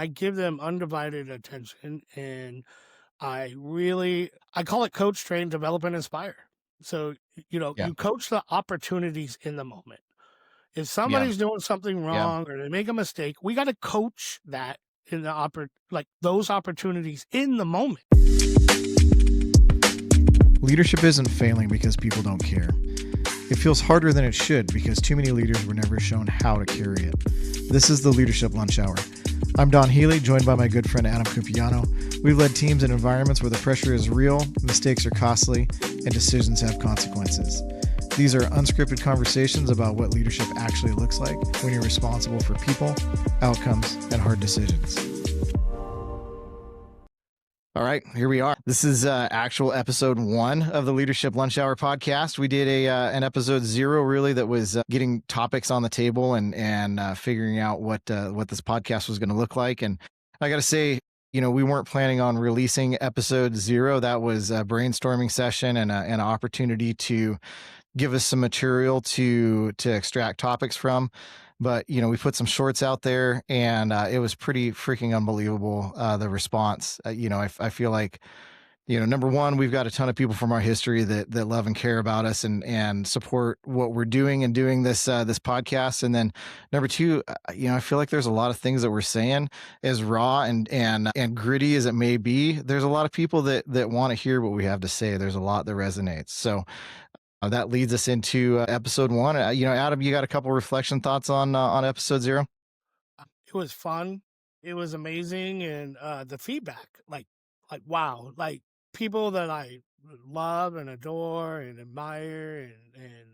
I give them undivided attention, and I call it coach, train, develop, and inspire. So, Yeah. you coach the opportunities in the moment. If Yeah. somebody's doing something Yeah. wrong or they make a mistake, we got to coach that in like those opportunities in the moment. Leadership isn't failing because people don't care. It feels harder than it should because too many leaders were never shown how to carry it. This is the Leadership Lunch Hour. I'm Don Healy, joined by my good friend Adam Cumpiano. We've led teams in environments where the pressure is real, mistakes are costly, and decisions have consequences. These are unscripted conversations about what leadership actually looks like when you're responsible for people, outcomes, and hard decisions. All right, here we are. This is actual episode 1 of the Leadership Lunch Hour podcast. We did an episode 0, really, that was getting topics on the table and figuring out what this podcast was going to look like. And I got to say, we weren't planning on releasing episode 0. That was a brainstorming session and an opportunity to give us some material to extract topics from. But, we put some shorts out there and it was pretty freaking unbelievable, the response. I feel like, number one, we've got a ton of people from our history that love and care about us and support what we're doing and doing this podcast. And then number two, I feel like there's a lot of things that we're saying, as raw and gritty as it may be. There's a lot of people that want to hear what we have to say. There's a lot that resonates. So that leads us into episode 1. Adam, you got a couple reflection thoughts on episode 0? It was fun. It was amazing. And the feedback, like, wow, like people that I love and adore and admire and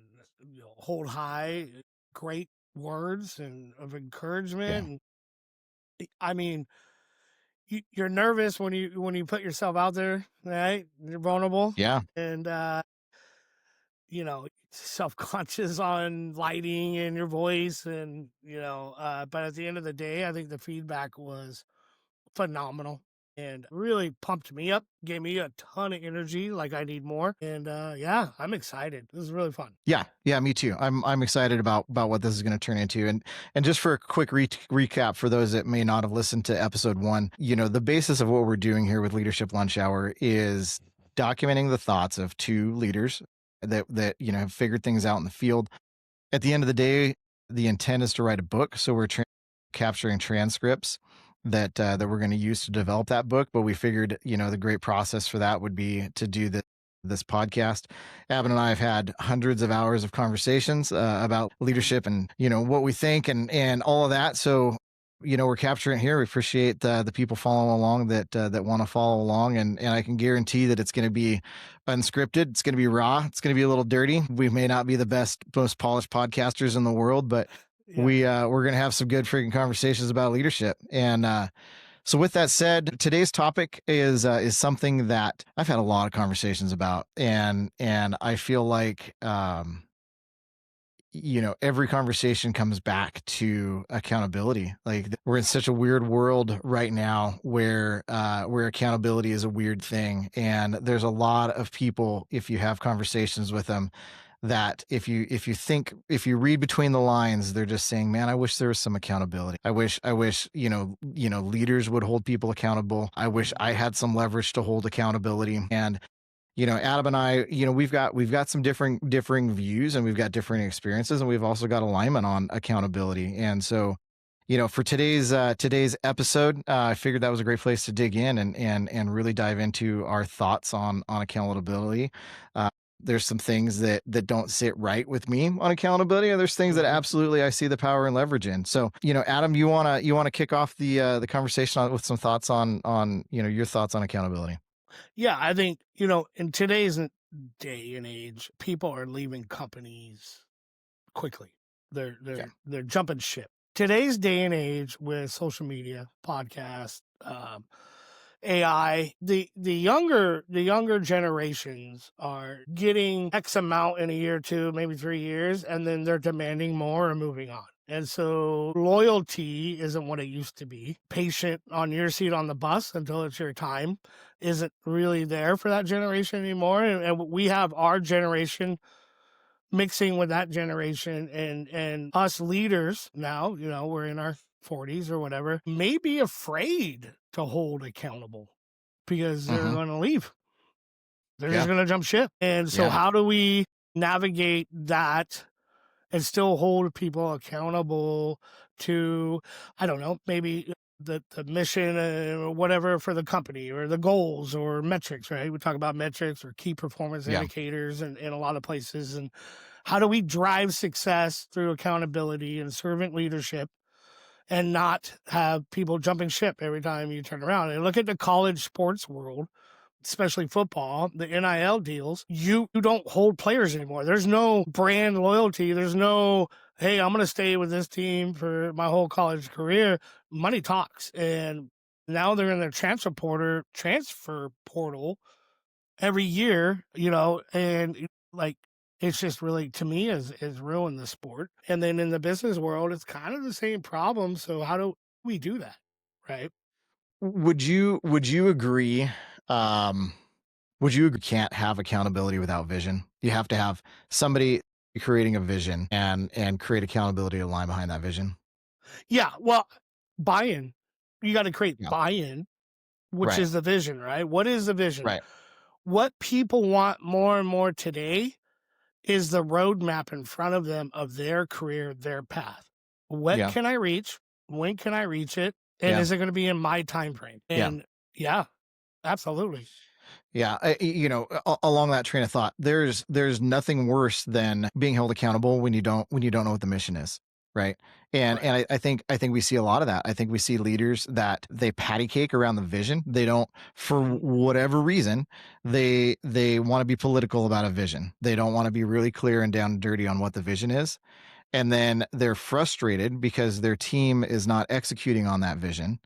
hold high, great words and of encouragement. And I mean, you're nervous when you put yourself out there, right? You're vulnerable. Yeah. And self-conscious on lighting and your voice and but at the end of the day, I think the feedback was phenomenal and really pumped me up, gave me a ton of energy, like I need more. And yeah, I'm excited. This is really fun. Yeah, me too. I'm excited about what this is going to turn into. And just for a quick recap for those that may not have listened to episode 1, the basis of what we're doing here with Leadership Lunch Hour is documenting the thoughts of 2 leaders that have figured things out in the field. At the end of the day, the intent is to write a book, so we're capturing transcripts that we're going to use to develop that book. But we figured, the great process for that would be to do this podcast. Adam and I have had hundreds of hours of conversations about leadership and what we think and all of that. So we're capturing it here. We appreciate the people following along that want to follow along, and I can guarantee that it's going to be unscripted. It's going to be raw. It's going to be a little dirty. We may not be the best, most polished podcasters in the world, but we're going to have some good freaking conversations about leadership. And so with that said, today's topic is something that I've had a lot of conversations about, and I feel like every conversation comes back to accountability. Like, we're in such a weird world right now where accountability is a weird thing. And there's a lot of people, if you have conversations with them, that if you read between the lines, they're just saying, man, I wish there was some accountability. I wish, leaders would hold people accountable. I wish I had some leverage to hold accountability. And Adam and I, we've got some differing views, and we've got different experiences, and we've also got alignment on accountability. And so, for today's episode, I figured that was a great place to dig in and really dive into our thoughts on accountability. There's some things that don't sit right with me on accountability, and there's things that absolutely I see the power and leverage in. So, Adam, you wanna kick off the conversation with some thoughts on your thoughts on accountability? Yeah, I think, in today's day and age, people are leaving companies quickly. They're jumping ship. Today's day and age with social media, podcasts, AI, the younger generations are getting X amount in a year or 2, maybe 3 years, and then they're demanding more and moving on. And so loyalty isn't what it used to be. Patient on your seat on the bus until it's your time isn't really there for that generation anymore. And we have our generation mixing with that generation, and us leaders now, we're in our 40s or whatever may be afraid to hold accountable because they're Hmm. going to leave. They're just Yeah. going to jump ship. And so, Yeah. how do we navigate that and still hold people accountable to, I don't know, maybe the mission or whatever for the company or the goals or metrics, right? We talk about metrics or key performance Yeah. indicators in a lot of places. And how do we drive success through accountability and servant leadership and not have people jumping ship every time you turn around? And look at the college sports world, especially football, the NIL deals. You don't hold players anymore. There's no brand loyalty. There's no, hey, I'm going to stay with this team for my whole college career. Money talks. And now they're in their transfer portal every year, and like, it's just really, to me, is ruined the sport. And then in the business world, it's kind of the same problem. So how do we do that? Right. Would you agree? Um, would you agree can't have accountability without vision? You have to have somebody creating a vision and create accountability to line behind that vision. Yeah. Well, buy-in. You got to create Yeah. buy-in, which Right. is the vision, right? What is the vision? Right. What people want more and more today is the roadmap in front of them of their career, their path. What Yeah. can I reach? When can I reach it? And Yeah. is it going to be in my time frame? Yeah. And yeah, absolutely. Yeah, along that train of thought, there's nothing worse than being held accountable when you don't know what the mission is, right? And Right. and I think we see a lot of that. I think we see leaders that they patty cake around the vision. They don't, for Mhm. whatever reason, they want to be political about a vision. They don't want to be really clear and down and dirty on what the vision is. And then they're frustrated because their team is not executing on that vision,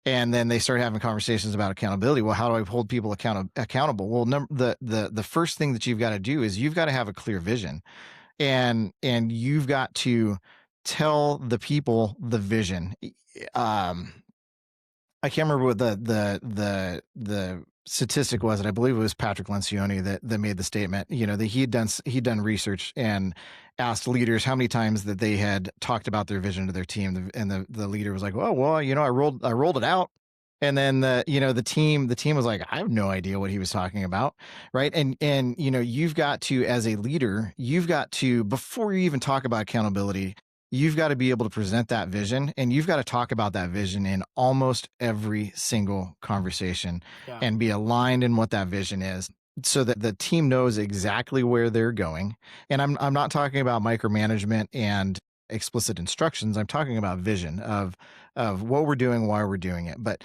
and then they start having conversations about accountability. Well, how do I hold people accountable? Well, the first thing that you've got to do is you've got to have a clear vision, and you've got to tell the people the vision. Um, I can't remember what the statistic was, and I believe it was Patrick Lencioni that made the statement. That he'd done research and asked leaders how many times that they had talked about their vision to their team, and the leader was like, well, I rolled it out. And then the team was like, I have no idea what he was talking about, right? And you've got to, as a leader, you've got to, before you even talk about accountability, you've got to be able to present that vision, and you've got to talk about that vision in almost every single conversation Yeah. and be aligned in what that vision is, so that the team knows exactly where they're going. And I'm not talking about micromanagement and explicit instructions. I'm talking about vision of what we're doing, why we're doing it. But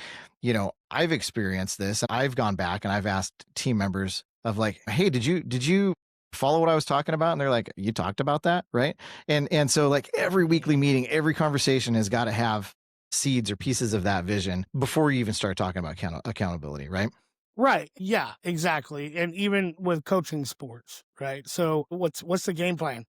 I've experienced this. I've gone back and I've asked team members of, like, hey, did you follow what I was talking about? And they're like, you talked about that, right? And so, like, every weekly meeting, every conversation has got to have seeds or pieces of that vision before you even start talking about accountability, right? Right. Yeah, exactly. And even with coaching sports, right? So what's the game plan?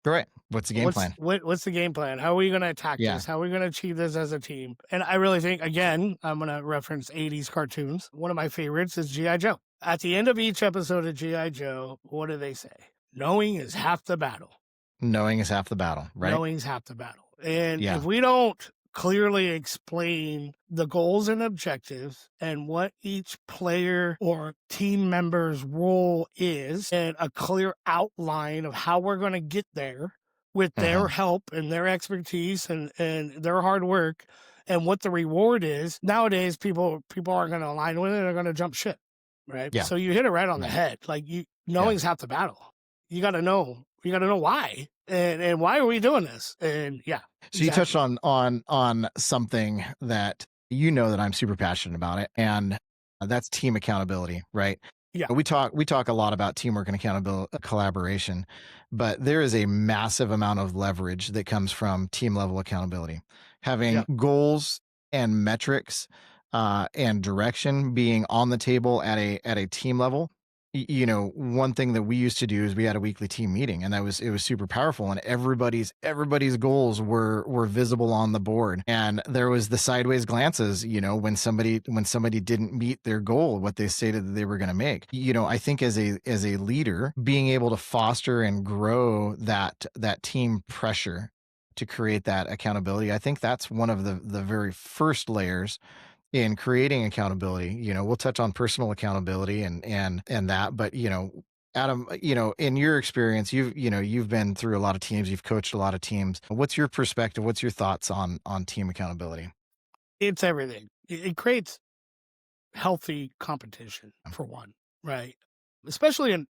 Right. What's the game plan? What's the game plan? How are we going to attack Yeah. this? How are we going to achieve this as a team? And I really think, again, I'm going to reference 80s cartoons. One of my favorites is GI Joe. At the end of each episode of GI Joe, what do they say? Knowing is half the battle. Knowing is half the battle, right? Knowing's half the battle. And if Yeah. we don't clearly explain the goals and objectives and what each player or team member's role is, and a clear outline of how we're going to get there with Uh-huh. their help and their expertise and their hard work, and what the reward is, nowadays people aren't going to align with it. They're going to jump ship, right? Yeah. So you hit it right on the Yeah. head. Like, Yeah. knowing's half the battle. You got to know. You got to know why, and why are we doing this? And yeah, So you touched exactly. on something that that I'm super passionate about it, and that's team accountability, right? Yeah, We talk a lot about teamwork and accountability, collaboration, but there is a massive amount of leverage that comes from team level accountability. yeah, Having goals and metrics and direction being on the table at a team level. One thing that we used to do is we had a weekly team meeting, and it was super powerful, and everybody's goals were visible on the board, and there was the sideways glances, when somebody didn't meet their goal, what they stated that they were going to make. I think as a leader, being able to foster and grow that team pressure to create that accountability. I think that's one of the very first layers in creating accountability. We'll touch on personal accountability and that, but Adam, in your experience, you've been through a lot of teams, you've coached a lot of teams. What's your perspective? What's your thoughts on team accountability? It's everything. It creates healthy competition for one, right? Especially in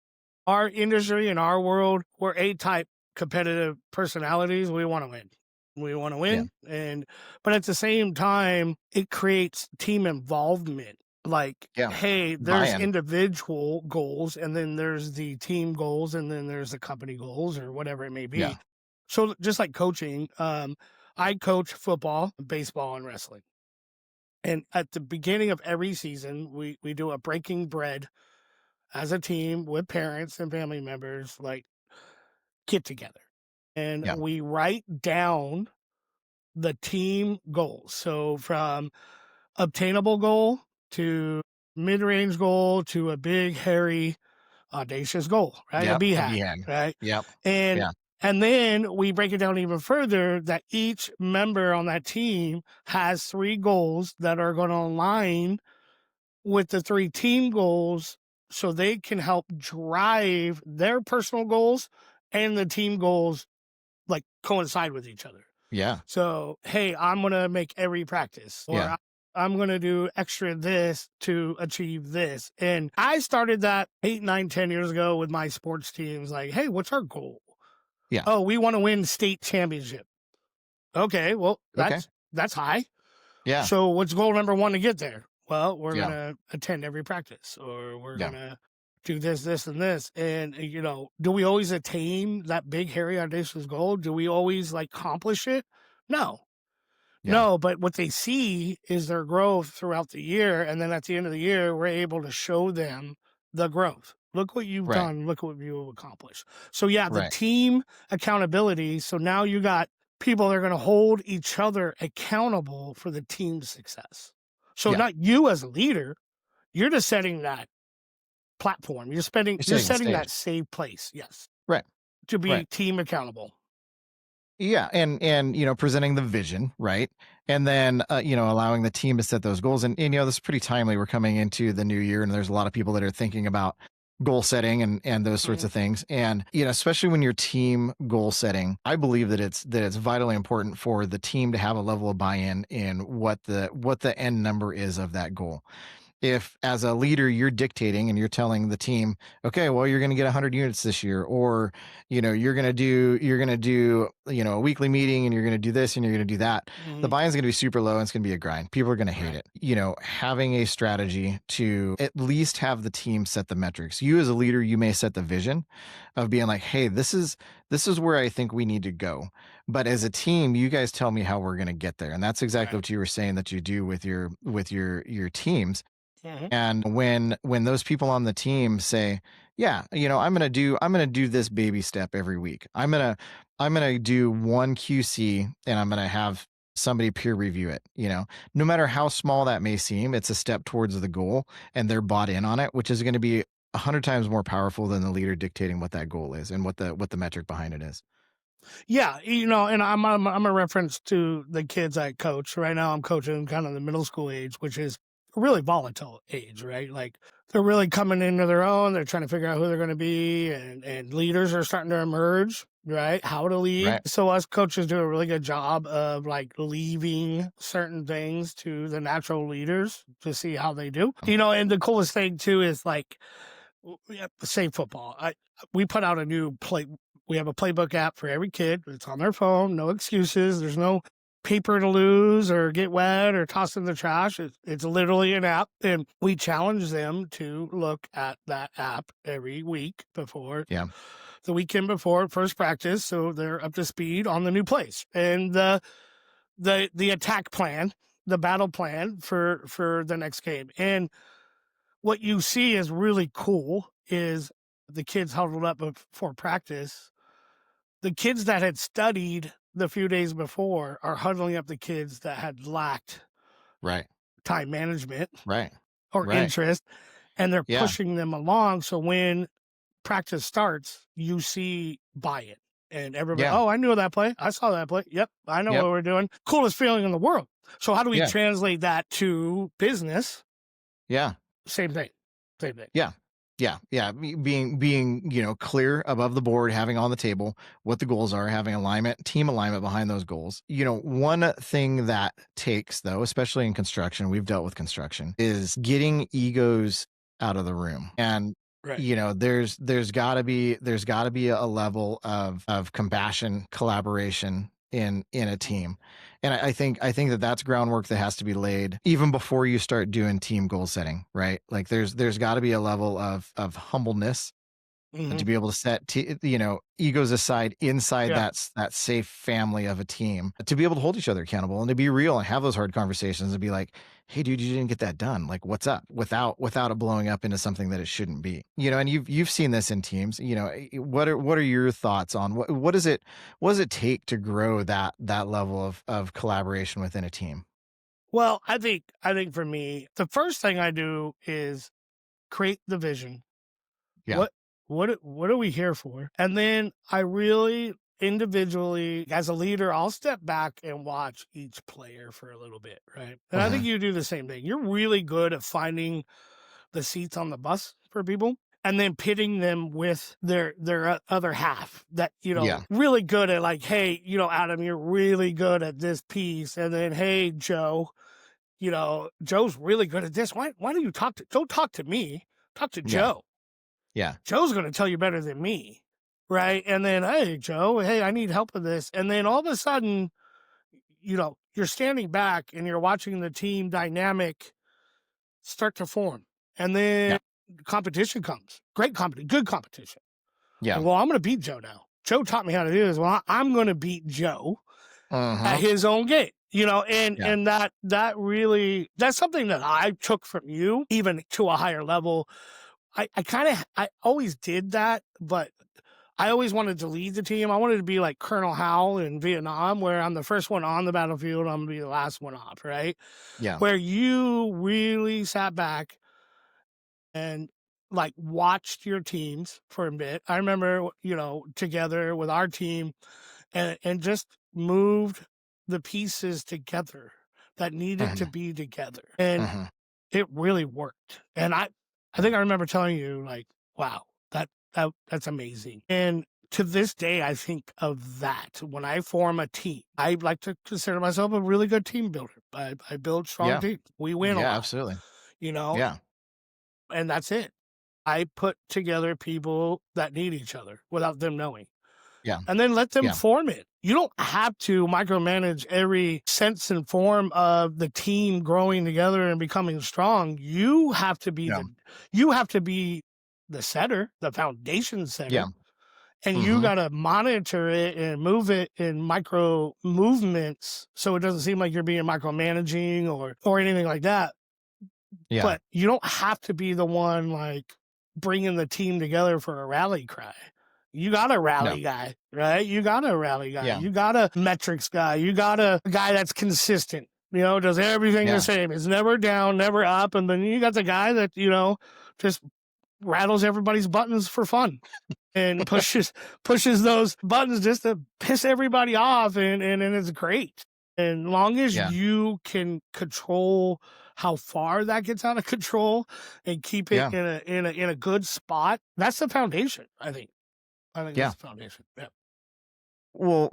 our industry, in our world, we're A-type competitive personalities. We want to win. We want to Yeah, win. But at the same time, it creates team involvement. Like, yeah, hey, there's buy-in. individual goals, and then there's the team goals, and then there's the company goals, or whatever it may Yeah, be. So just like coaching, I coach football, baseball, and wrestling. And at the beginning of every season, we do a breaking bread as a team with parents and family members, like, get together. And yeah, we write down the team goals. So from obtainable goal to mid-range goal to a big, hairy, audacious goal, right? A yep, a BHAG, BHAG. right? Yep, And yeah, and then we break it down even further that each member on that team has three goals that are going to align with the three team goals so they can help drive their personal goals and the team goals, like, coincide with each other. yeah, So, hey, I'm going to make every practice, or yeah, I'm going to do extra this to achieve this. And I started that 8, 9, 10 years ago with my sports teams. Like, hey, what's our goal? yeah. Oh, we want to win state championship. Okay, well, Okay. that's high. Yeah, So what's goal number one to get there? Well, we're yeah, gonna attend every practice, or we're yeah, gonna do this, this, and this. And do we always attain that big, hairy, audacious goal? Do we always, like, accomplish it? No, yeah. no. But what they see is their growth throughout the year, and then at the end of the year, we're able to show them the growth. Look what you've Right, done. Look what you've accomplished. So yeah, the right. team accountability. So now you got people that are going to hold each other accountable for the team's success. So Yeah. not you as a leader, you're just setting that platform. You're You're setting the setting stage. that safe place, yes, Right, to right. be team accountable. Yeah, and presenting the vision, right? And then allowing the team to set those goals. And this is pretty timely. We're coming into the new year, and there's a lot of people that are thinking about goal setting and those sorts Mhm. of things. And especially when you're team goal setting, I believe that it's vitally important for the team to have a level of buy-in in what the end number is of that goal. If as a leader you're dictating and you're telling the team, okay, well, you're going to get 100 units this year, or you're going to do a weekly meeting, and you're going to do this and you're going to do that, the Mhm. buy-in's going to be super low, and it's going to be a grind. People are going to hate Right. it. Having a strategy to at least have the team set the metrics. You as a leader, you may set the vision of being like, hey, this is where I think we need to go, but as a team, you guys tell me how we're going to get there. And that's exactly Right. what you were saying that you do with your teams. Mhm. And when those people on the team say, yeah, I'm going to do this baby step every week. I'm going to do one QC, and I'm going to have somebody peer review it. No matter how small that may seem, it's a step towards the goal, and they're bought in on it, which is going to be 100 times more powerful than the leader dictating what that goal is and what the metric behind it is. Yeah, and I'm a reference to the kids I coach. Right now I'm coaching kind of the middle school age, which is a really volatile age, right? Like, they're really coming into their own. They're trying to figure out who they're going to be, and leaders are starting to emerge, right? How to lead. Right. So us coaches do a really good job of, like, leaving certain things to the natural leaders to see how they do. And the coolest thing too is, like, yeah, say football. We put out a new play. We have a playbook app for every kid. It's on their phone. No excuses. There's no paper to lose or get wet or toss in the trash. It's literally an app, and we challenge them to look at that app every week before Yeah. the weekend before first practice, so they're up to speed on the new plays and the attack plan, the battle plan for the next game. And what you see is really cool is the kids huddled up before practice. The kids that had studied the few days before are huddling up the kids that had lacked Right. time management Right. or Right. interest, and they're Yeah. pushing them along. So when practice starts, you see buy-in. And everybody, Yeah. oh, I knew that play. I saw that play. Yep, I know Yep. what we're doing. Coolest feeling in the world. So how do we Yeah. translate that to business? Yeah. Same thing. Same thing. Yeah. Yeah. Yeah. Being, clear above the board, having on the table what the goals are, having alignment, team alignment behind those goals. One thing that takes, though, especially in construction, we've dealt with construction, is getting egos out of the room. And Right. there's gotta be a level of compassion, collaboration in a team. And I think that that's groundwork that has to be laid even before you start doing team goal setting, right? Like there's got to be a level of humbleness Hmm. to be able to set egos aside inside Yeah. that safe family of a team, to be able to hold each other accountable and to be real and have those hard conversations and be like, hey dude, you didn't get that done, like what's up, without it blowing up into something that it shouldn't be. And you've seen this in teams. What are your thoughts on what does it take to grow that level of collaboration within a team? Well, I think for me, the first thing I do is create the vision. Yeah. What are we here for? And then I really individually, as a leader, I'll step back and watch each player for a little bit, right? And I think Hmm. you do the same thing. You're really good at finding the seats on the bus for people and then pitting them with their other half that Yeah. really good at, like, hey, Adam, you're really good at this piece, and then hey, Joe, Joe's really good at this. Why do you don't talk to me, talk to Yeah. Joe. Yeah. Joe's going to tell you better than me, right? And then, hey, Joe, hey, I need help with this. And then all of a sudden, you're standing back and you're watching the team dynamic start to form. And Yeah. then competition comes. Great competition, good competition. Yeah. And, well, I'm going to beat Joe now. Joe taught me how to do this. Well, I'm going to beat Joe at Hmm. his own game. And Yeah. and that really, that's something that I took from you, even to a higher level. I always did that, but I always wanted to lead the team. I wanted to be like Colonel Howell in Vietnam, where I'm the first one on the battlefield. I'm going to be the last one off, right? Yeah. Where you really sat back and like watched your teams for a bit. I remember, together with our team, and just moved the pieces together that needed to Hmm. be together. And Hmm. it really worked. And I think I remember telling you, like, wow, that's amazing. And to this day, I think of that when I form a team. I like to consider myself a really good team builder. I build strong Yeah. teams. We win a Yeah. lot, Absolutely. you know, Yeah. and that's it. I put together people that need each other without them knowing, Yeah. and then let them Yeah. form it. You don't have to micromanage every sense and form of the team growing together and becoming strong. Yeah. You have to be the setter, the foundation Yeah. setter, and you Hmm. got to monitor it and move it in micro movements so it doesn't seem like you're being micromanaging or anything like that. Yeah. But you don't have to be the one like bringing the team together for a rally cry. You got a No. rally guy, right? You got a rally guy. Yeah. You got a metrics guy. You got a guy that's consistent, does everything the Yeah. same. It's never down, never up. And then you got the guy that, just rattles everybody's buttons for fun and pushes those buttons just to piss everybody off, and it's great. And long as Yeah. you can control how far that gets out of control and keep it Yeah. in a good spot, that's the foundation, I think. I think Yeah. that's the foundation. Yeah. Well,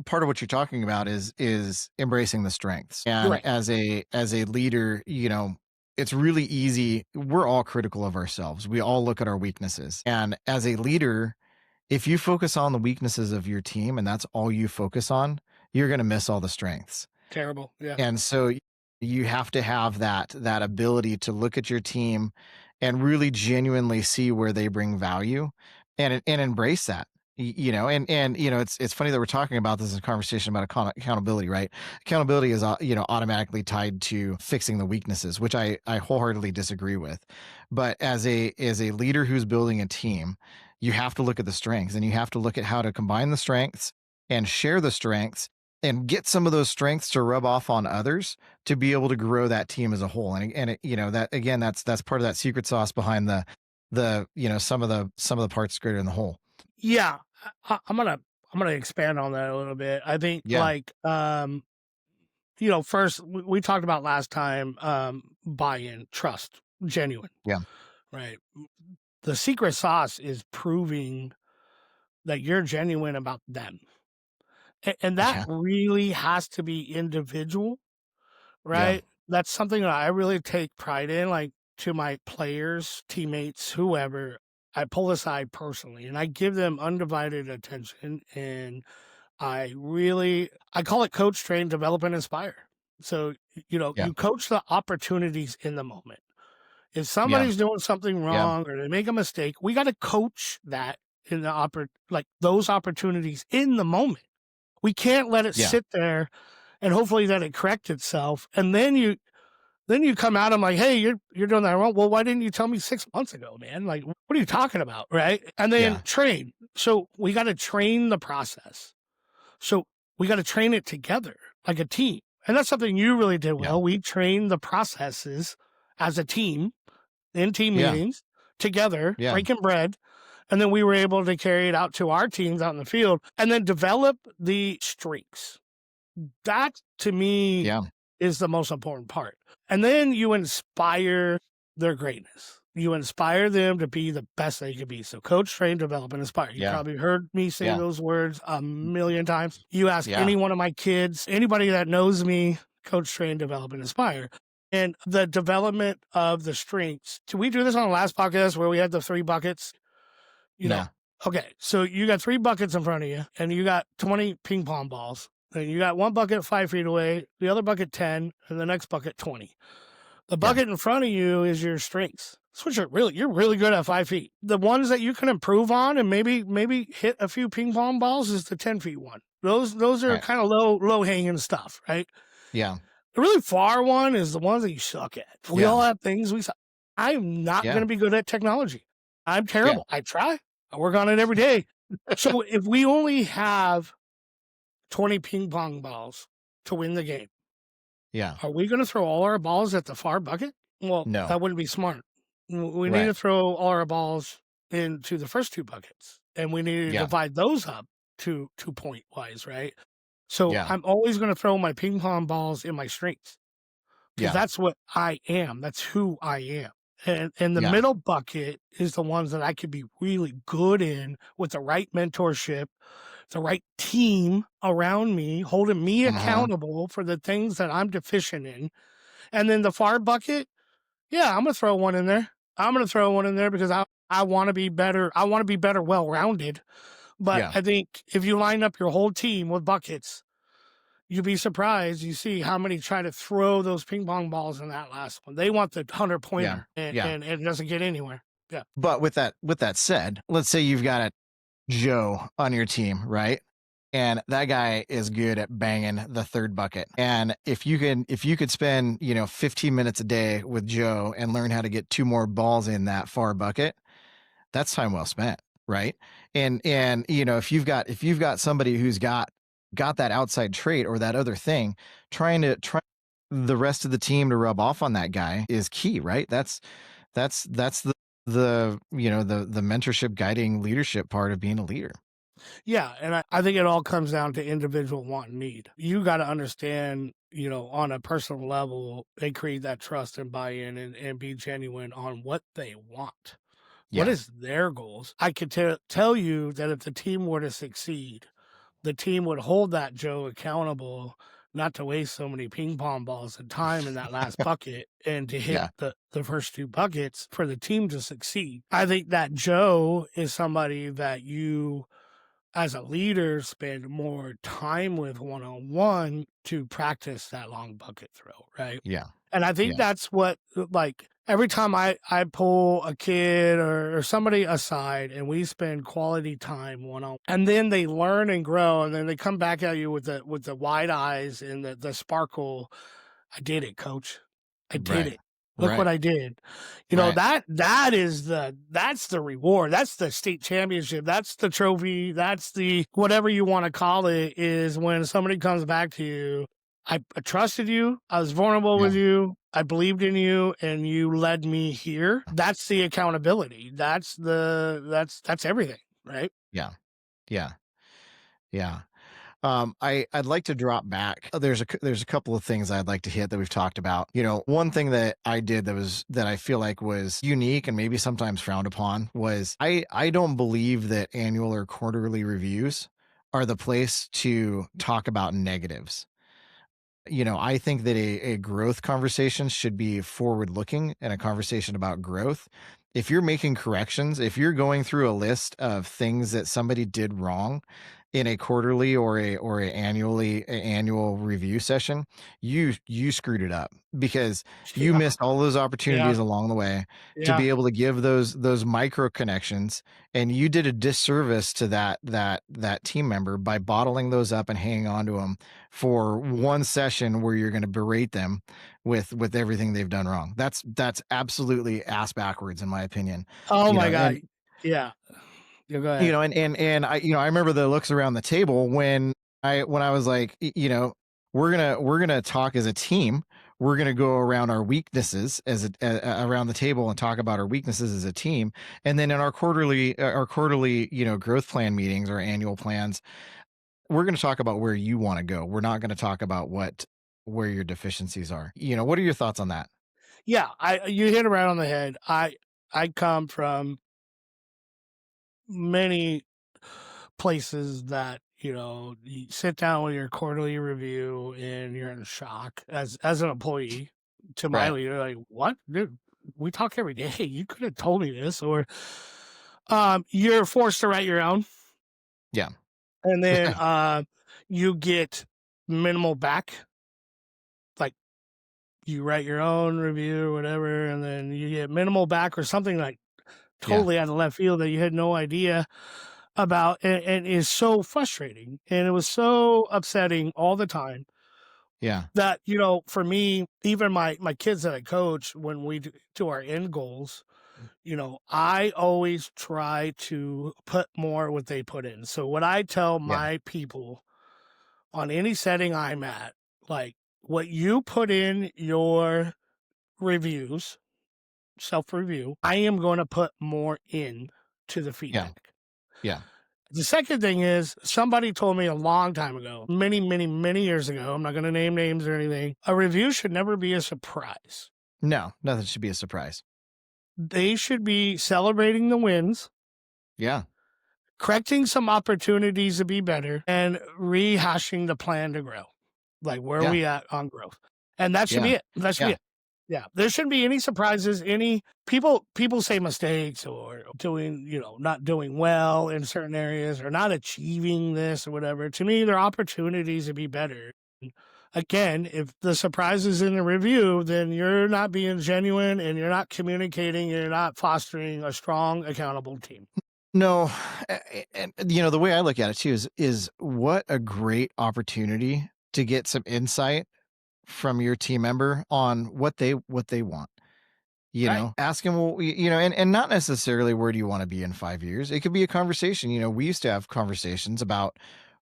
part of what you're talking about is embracing the strengths. You're And right. as a leader, it's really easy. We're all critical of ourselves. We all look at our weaknesses. And as a leader, if you focus on the weaknesses of your team and that's all you focus on, you're going to miss all the strengths. Terrible. Yeah. And so you have to have that ability to look at your team and really genuinely see where they bring value and embrace that. And it's funny that we're talking about this in a conversation about accountability, right? Accountability is automatically tied to fixing the weaknesses, which I wholeheartedly disagree with. But as a leader who's building a team, you have to look at the strengths and you have to look at how to combine the strengths and share the strengths and get some of those strengths to rub off on others to be able to grow that team as a whole. That again, that's part of that secret sauce behind the some of the parts greater than the whole. Yeah. I'm gonna I'm gonna expand on that a little bit. I think Yeah. first we talked about last time, buy-in, trust, genuine, Yeah. right? The secret sauce is proving that you're genuine about them. And that Yeah. really has to be individual, Yeah. right? That's something that I really take pride in, like to my players, teammates, whoever. I pull aside personally and I give them undivided attention. And I call it coach, train, develop, and inspire. So, Yeah. you coach the opportunities in the moment. If Yeah. somebody's doing something Yeah. wrong or they make a mistake, we got to coach that in like those opportunities in the moment. We can't let it Yeah. sit there and hopefully that it correct itself. And then you come out, I'm like, hey, you're doing that wrong. Well, why didn't you tell me 6 months ago, man? Like, what are you talking about? Right. And then Yeah. train. So we got to train the process. So we got to train it together like a team. And that's something you really did Yeah. well. We trained the processes as a team in team Yeah. meetings together, Yeah. breaking bread. And then we were able to carry it out to our teams out in the field and then develop the strengths. That to me Yeah. is the most important part. And then you inspire their greatness. You inspire them to be the best they could be. So coach, train, develop, and inspire. You Yeah. probably heard me say Yeah. those words a million times. You ask Yeah. any one of my kids, anybody that knows me, coach, train, develop, and inspire. And the development of the strengths. Did we do this on the last podcast where we had the 3 buckets? You know, No. okay, so you got 3 buckets in front of you, and you got 20 ping pong balls. And you got one bucket 5 feet away, the other bucket 10, and the next bucket 20. The Yeah. bucket in front of you is your strengths. That's what you're really good at 5 feet. The ones that you can improve on and maybe hit a few ping pong balls is the 10 feet one. Those are Right. kind of low hanging stuff, right? Yeah. The really far one is the ones that you suck at. We Yeah. all have things we suck. I'm not Yeah. going to be good at technology. I'm Yeah. terrible. I try. I work on it every day. So if we only have 20 ping pong balls to win the game, Yeah. are we going to throw all our balls at the far bucket? Well, No. that wouldn't be smart. We need Right. to throw all our balls into the first 2 buckets, and we need to Yeah. divide those up to 2-point wise, right? So Yeah. I'm always going to throw my ping pong balls in my strengths because Yeah. that's what I am. That's who I am. And the Yeah. middle bucket is the ones that I could be really good in with the right mentorship, the right team around me, holding me Uh-huh. accountable for the things that I'm deficient in. And then the far bucket, yeah, I'm gonna throw one in there. I'm gonna throw one in there because I want to be better. I want to be better, well rounded. But Yeah. I think if you line up your whole team with buckets, you'd be surprised. You see how many try to throw those ping pong balls in that last one. They want the 100 Yeah. pointer, and, Yeah. and it doesn't get anywhere. Yeah. But with that said, let's say you've got a Joe on your team, right? And that guy is good at banging the third bucket. And if you could spend, 15 minutes a day with Joe and learn how to get 2 more balls in that far bucket, that's time well spent, right? And if you've got somebody who's got that outside trait or that other thing, try the rest of the team to rub off on that guy is key, right? That's the mentorship, guiding, leadership part of being a leader. Yeah. And I think it all comes down to individual want and need. You got to understand, on a personal level, they create that trust and buy in and be genuine on what they want. What Yeah. is their goals? I could tell you that if the team were to succeed, the team would hold that Joe accountable not to waste so many ping pong balls and time in that last bucket and to hit Yeah. the first 2 buckets for the team to succeed. I think that Joe is somebody that you, as a leader, spend more time with one-on-one to practice that long bucket throw, right? Yeah. And I think Yeah. that's what, like, every time I pull a kid or somebody aside and we spend quality time one-on, and then they learn and grow, and then they come back at you with the wide eyes and the sparkle. I did it, coach. I did Right. it. Look what Right. I did. Right. That's the reward. That's the state championship. That's the trophy. That's the whatever you want to call it, is when somebody comes back to you. I trusted you. I was vulnerable Yeah. with you. I believed in you, and you led me here. That's the accountability. That's everything, right? Yeah. Yeah. Yeah. I'd like to drop back. There's a couple of things I'd like to hit that we've talked about. One thing that I did that I feel like was unique and maybe sometimes frowned upon was I don't believe that annual or quarterly reviews are the place to talk about negatives. I think that a growth conversation should be forward looking and a conversation about growth. If you're making corrections, if you're going through a list of things that somebody did wrong in a quarterly or a annual review session, you screwed it up because you Yeah, missed all those yeah, opportunities along the way to yeah. be able to give those micro connections, and you did a disservice to that team member by bottling those up and hanging on to them for one session where you're going to berate them with everything they've done wrong. That's absolutely ass backwards in my opinion. Oh You my know, god. and Yeah. Yeah, go ahead. and I remember the looks around the table when I was like, we're gonna talk as a team. We're gonna go around our weaknesses around the table and talk about our weaknesses as a team. And then in our quarterly growth plan meetings or annual plans, we're going to talk about where you want to go. We're not going to talk about where your deficiencies are. What are your thoughts on that? Yeah, I you hit it right on the head. I come from many places that, you sit down with your quarterly review and you're in shock as an employee to my Right. leader, like, "What? Dude, we talk every day. You could have told me this." Or you're forced to write your own, Yeah. and then you get minimal back. Like, you write your own review or whatever, and then you get minimal back or something like Yeah. totally out of left field that you had no idea about, and is so frustrating. And it was so upsetting all the time Yeah. that, for me, even my kids that I coach, when we do our end goals, I always try to put more what they put in. So what I tell Yeah. my people on any setting I'm at, like, what you put in your reviews, self review, I am going to put more in to the Yeah. feedback. Yeah. The second thing is, somebody told me a long time ago, many, many, many years ago, I'm not going to name names or anything, a review should never be a surprise. No, nothing should be a surprise. They should be celebrating the wins, Yeah. correcting some opportunities to be better, and rehashing the plan to grow. Like, where are Yeah. we at on growth? And that should Yeah. be it. That should be Yeah. it. Yeah. There shouldn't be any surprises, any people say mistakes or doing, not doing well in certain areas or not achieving this or whatever. To me, they're opportunities to be better. Again, if the surprise is in the review, then you're not being genuine and you're not communicating, and you're not fostering a strong, accountable team. No, and the way I look at it too is what a great opportunity to get some insight from your team member on what they want. Right. Ask him, well, and not necessarily where do you want to be in 5 years. It could be a conversation. We used to have conversations about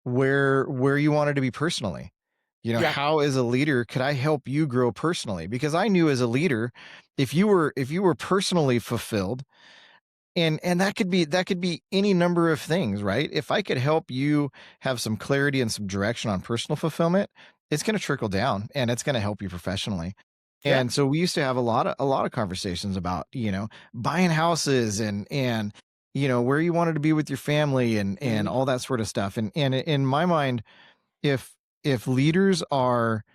where you wanted to be personally. Yeah. How as a leader could I help you grow personally? Because I knew as a leader, if you were personally fulfilled, and that could be any number of things, right? If I could help you have some clarity and some direction on personal fulfillment, it's going to trickle down and it's going to help you professionally. Yeah. And so we used to have a lot of conversations about, buying houses and where you wanted to be with your family and Mhm. all that sort of stuff. And in my mind, if if leaders are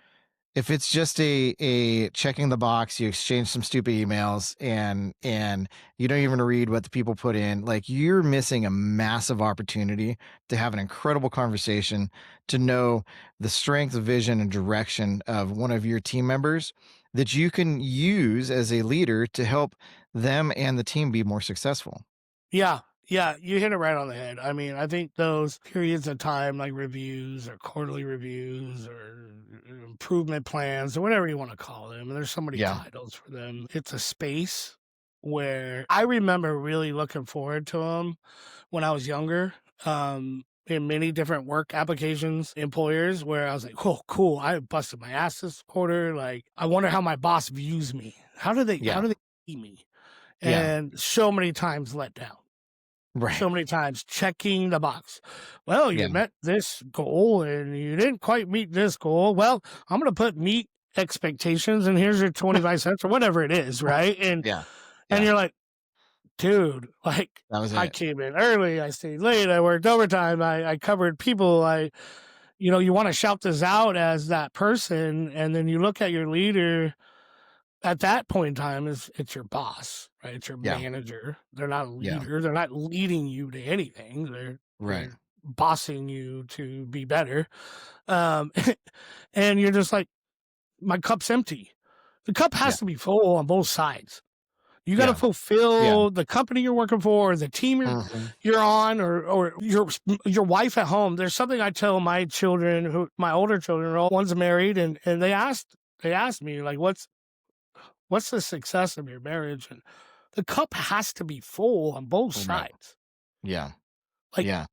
if it's just a checking the box, you exchange some stupid emails and you don't even read what the people put in, like you're missing a massive opportunity to have an incredible conversation, to know the strength, vision, and direction of one of your team members that you can use as a leader to help them and the team be more successful. Yeah. Yeah. You hit it right on the head. I mean, I think those periods of time, like reviews or quarterly reviews or improvement plans or whatever you want to call them, and there's so many Yeah. titles for them. It's a space where I remember really looking forward to them when I was younger. In many different work applications, employers, where I was like, "Oh, cool! I busted my ass this quarter. Like, I wonder how my boss views me. How do they? How Yeah. do they see me?" Yeah. And so many times let down. Right. so many times, checking the box. Well, Yeah. you met this goal and you didn't quite meet this goal. Well, I'm going to put meet expectations and here's your 25 cents or whatever it is, right? Yeah. And Yeah. you're like, dude, like That was I it. came in early, I stayed late, I worked overtime, I covered people, you want to shout this out as that person, and then you look at your leader at that point in time is it's your boss, right? It's your Yeah. manager. They're not a Yeah. leader. They're not leading you to anything. Right. They're bossing you to be better. Um, and you're just like, my cup's empty. The cup Yeah. has to be full on both sides. You got to Yeah. Yeah. fulfill the company you're working for, or the team Mhm. you're on, or your wife at home. There's something I tell my children, my older children, all one's married, and they asked me like, what's the success of your marriage? And the cup has to be full on both Right. sides. Yeah. Like Yeah.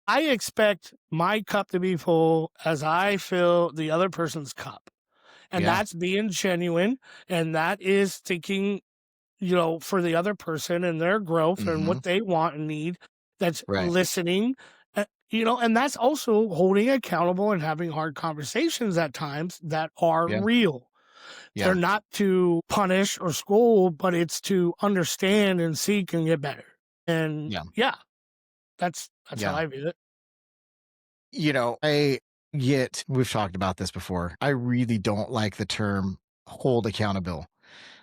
I expect my cup to be full as I fill the other person's cup. And Yeah. that's being genuine. And that is thinking, for the other person and their growth and Mhm. what they want and need. That's Right. listening, and that's also holding accountable and having hard conversations at times that are Yeah. real. They're Yeah. not to punish or scold, but it's to understand and seek and get better. And Yeah. yeah, that's how Yeah. I view it. We've talked about this before. I really don't like the term hold accountable.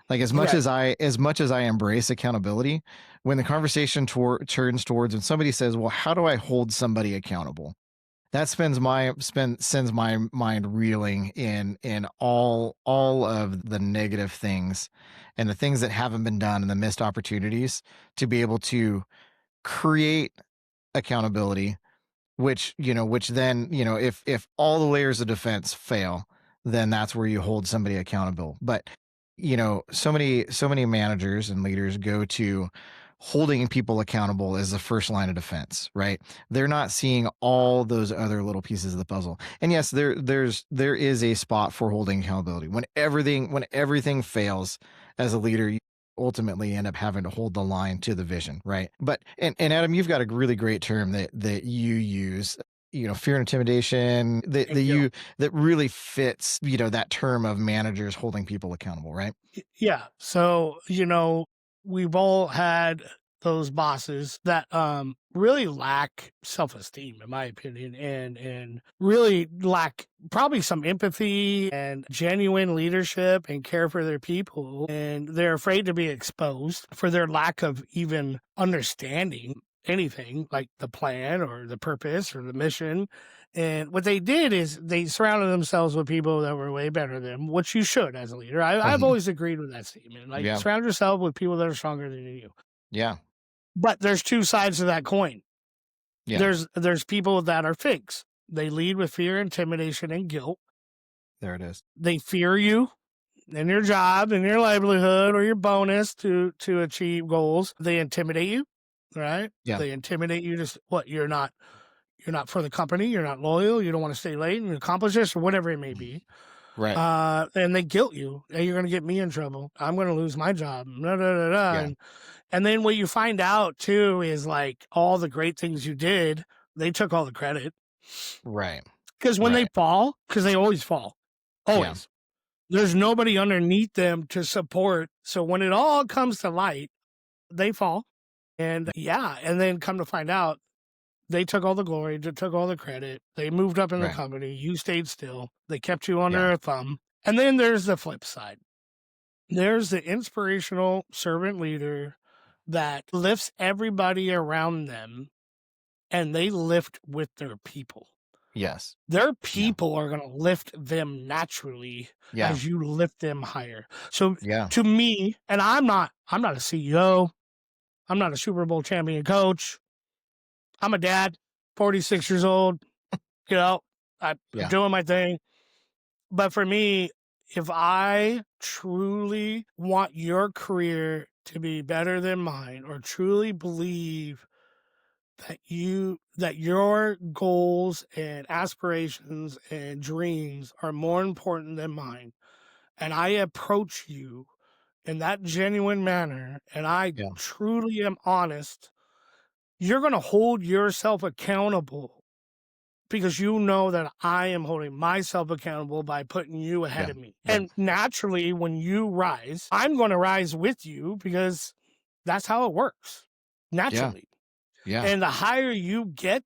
Like Right. as much as I embrace accountability, when the conversation turns towards when somebody says, "Well, how do I hold somebody accountable?" That sends my mind reeling in all of the negative things and the things that haven't been done and the missed opportunities to be able to create accountability, which then, if all the layers of defense fail, then that's where you hold somebody accountable. But so many managers and leaders go to holding people accountable as the first line of defense, right? They're not seeing all those other little pieces of the puzzle. And yes, there is a spot for holding accountability when everything fails as a leader. You ultimately end up having to hold the line to the vision, right? But and Adam, you've got a really great term that you use, fear and intimidation, And guilt. that really fits, that term of managers holding people accountable, right? Yeah. So, we've all had those bosses that really lack self-esteem, in my opinion, and really lack probably some empathy and genuine leadership and care for their people. And they're afraid to be exposed for their lack of even understanding anything like the plan or the purpose or the mission. And what they did is they surrounded themselves with people that were way better than them, which you should as a leader. I've Mhm. always agreed with that statement. Like, Yeah. surround yourself with people that are stronger than you. Yeah. But there's two sides to that coin. Yeah. There's people that are fakes. They lead with fear, intimidation, and guilt. There it is. They fear you and your job and your livelihood or your bonus to achieve goals. They intimidate you, right? Yeah. They intimidate you to what you're not for the company, you're not loyal, you don't want to stay late and accomplish this or whatever it may be. Right. And they guilt you. Hey, you're going to get me in trouble. I'm going to lose my job. Da, da, da, da. Yeah. And then what you find out too is like all the great things you did, they took all the credit. Right. Because when they Right. fall, because they always fall, Yeah. always, there's nobody underneath them to support. So when it all comes to light, they fall. And yeah, and then come to find out, they took all the glory, they took all the credit. They moved up in the Right. company. You stayed still. They kept you under Yeah. a thumb. And then there's the flip side. There's the inspirational servant leader that lifts everybody around them and they lift with their people. Yes. Their Yeah. people are going to lift them naturally Yeah. as you lift them higher. So Yeah. to me, and I'm not a CEO, I'm not a Super Bowl champion coach. I'm a dad, 46 years old, I'm Yeah. doing my thing. But for me, if I truly want your career to be better than mine or truly believe that your goals and aspirations and dreams are more important than mine and I approach you in that genuine manner and I Yeah. truly am honest you're going to hold yourself accountable because you know that I am holding myself accountable by putting you ahead Yeah. of me. Yeah. And naturally, when you rise, I'm going to rise with you because that's how it works Yeah. naturally. Yeah. And the higher you get,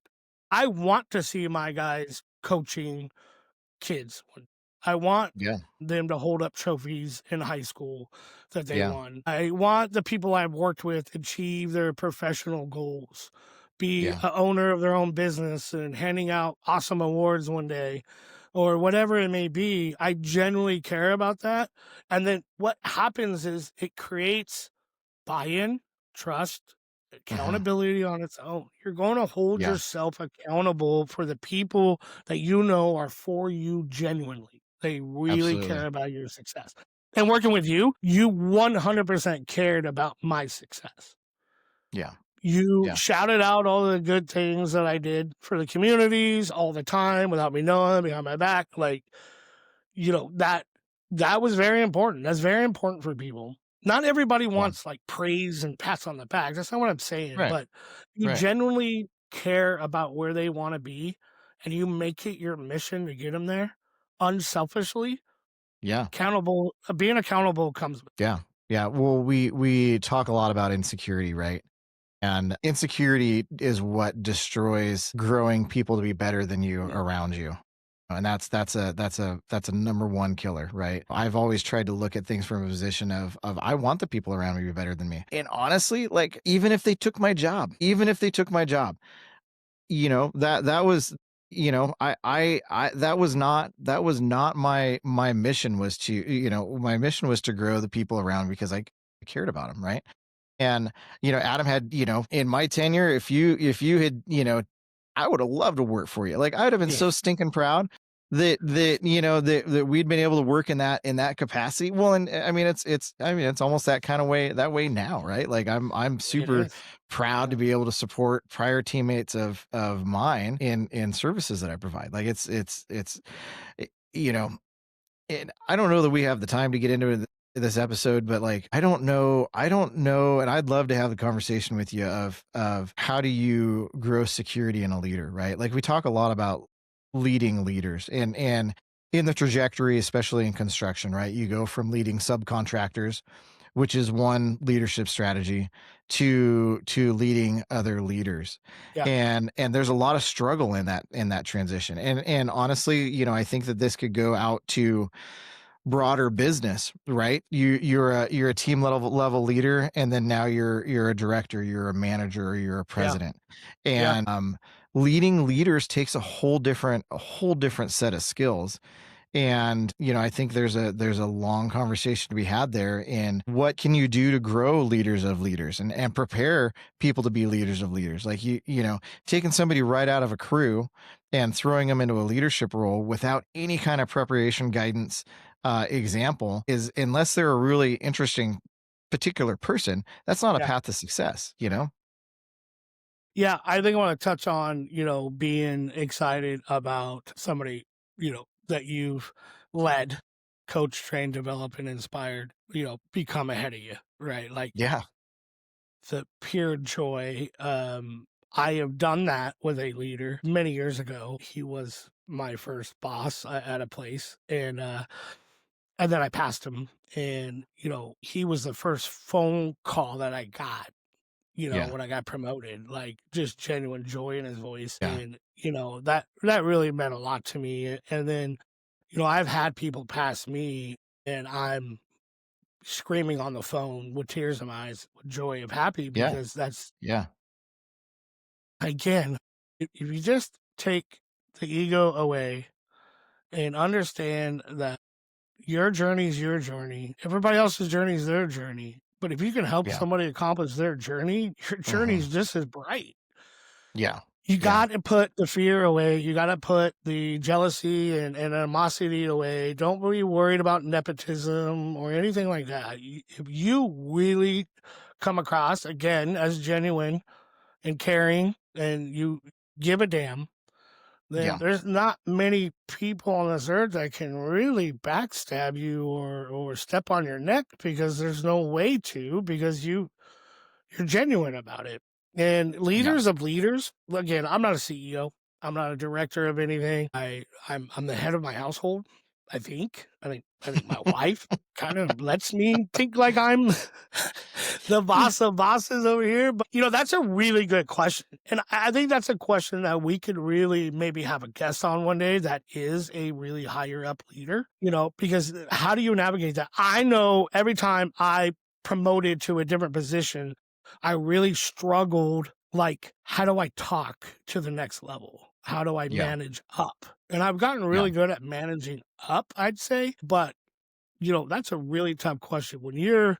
I want to see my guys coaching kids. I want Yeah. them to hold up trophies in high school that they Yeah. won. I want the people I've worked with achieve their professional goals, be Yeah. a owner of their own business and handing out awesome awards one day or whatever it may be. I genuinely care about that. And then what happens is it creates buy-in, trust, Uh-huh. accountability on its own. You're going to hold Yeah. yourself accountable for the people that you know are for you genuinely. They really Absolutely. care about your success. And working with you, you 100% cared about my success. Yeah. You Yeah. shouted out all the good things that I did for the communities all the time without me knowing, behind my back. Like, that was very important. That's very important for people. Not everybody Yeah. wants like praise and pats on the back. That's not what I'm saying. Right. But you Right. genuinely care about where they want to be, and you make it your mission to get them there unselfishly. Yeah. Being accountable comes with Yeah. Yeah. Well, we talk a lot about insecurity, right? And insecurity is what destroys growing people to be better than you it. around you. And that's a number one killer, right? I've always tried to look at things from a position of I want the people around me to be better than me. And honestly, like even if they took my job, that was that was not my mission was to my mission was to grow the people around me because I cared about them, right? And Adam had, in my tenure, if you had, I would have loved to work for you. Like I would have been Yeah, so stinking proud that we'd been able to work in that capacity. Well, and it's almost that way now, right? Like I'm it super is. proud Yeah, to be able to support prior teammates of mine in services that I provide. Like it- you know and I don't know that we have the time to get into this episode, but like I don't know, and I'd love to have the conversation with you of how do you grow security in a leader, right? Like we talk a lot about leading leaders and in the trajectory, especially in construction, right? You go from leading subcontractors, which is one leadership strategy, to leading other leaders. yeah, And there's a lot of struggle in that transition. And honestly, I think that this could go out to broader business, right? You're a team level leader, and then now you're a director, you're a manager, or you're a yeah, president. yeah, And leading leaders takes a whole different set of skills. And I think there's a long conversation to be had there in what can you do to grow leaders of leaders and prepare people to be leaders of leaders. Like taking somebody right out of a crew and throwing them into a leadership role without any kind of preparation, guidance, example is, unless they're a really interesting particular person, that's not a yeah. path to success. Yeah, I think I want to touch on, being excited about somebody, that you've led, coached, trained, developed, and inspired, become ahead of you, right? Like Yeah. the pure joy. I have done that with a leader many years ago. He was my first boss at a place, and then I passed him, and he was the first phone call that I got, Yeah. when I got promoted, like just genuine joy in his voice. Yeah. And, that really meant a lot to me. And then, I've had people pass me and I'm screaming on the phone with tears in my eyes, with joy of happy, Yeah. because that's, Yeah. again, if you just take the ego away and understand that your journey is your journey, everybody else's journey is their journey. But if you can help Yeah. somebody accomplish their journey, your journey Hmm. is just as bright. Yeah. You Yeah. got to put the fear away. You got to put the jealousy and animosity away. Don't be worried about nepotism or anything like that. If you really come across, again, as genuine and caring and you give a damn, then Yeah. there's not many people on this earth that can really backstab you or step on your neck, because there's no way to, because you're genuine about it. And Yeah. leaders of leaders, again, I'm not a CEO. I'm not a director of anything. I'm the head of my household. I think my wife kind of lets me think like I'm the boss of bosses over here. But that's a really good question, and I think that's a question that we could really maybe have a guest on one day that is a really higher up leader. Because how do you navigate that? I know every time I promoted to a different position, I really struggled. Like, how do I talk to the next level? How do I Yeah. manage up? And I've gotten Yeah. really good at managing up, I'd say. But, that's a really tough question. When you're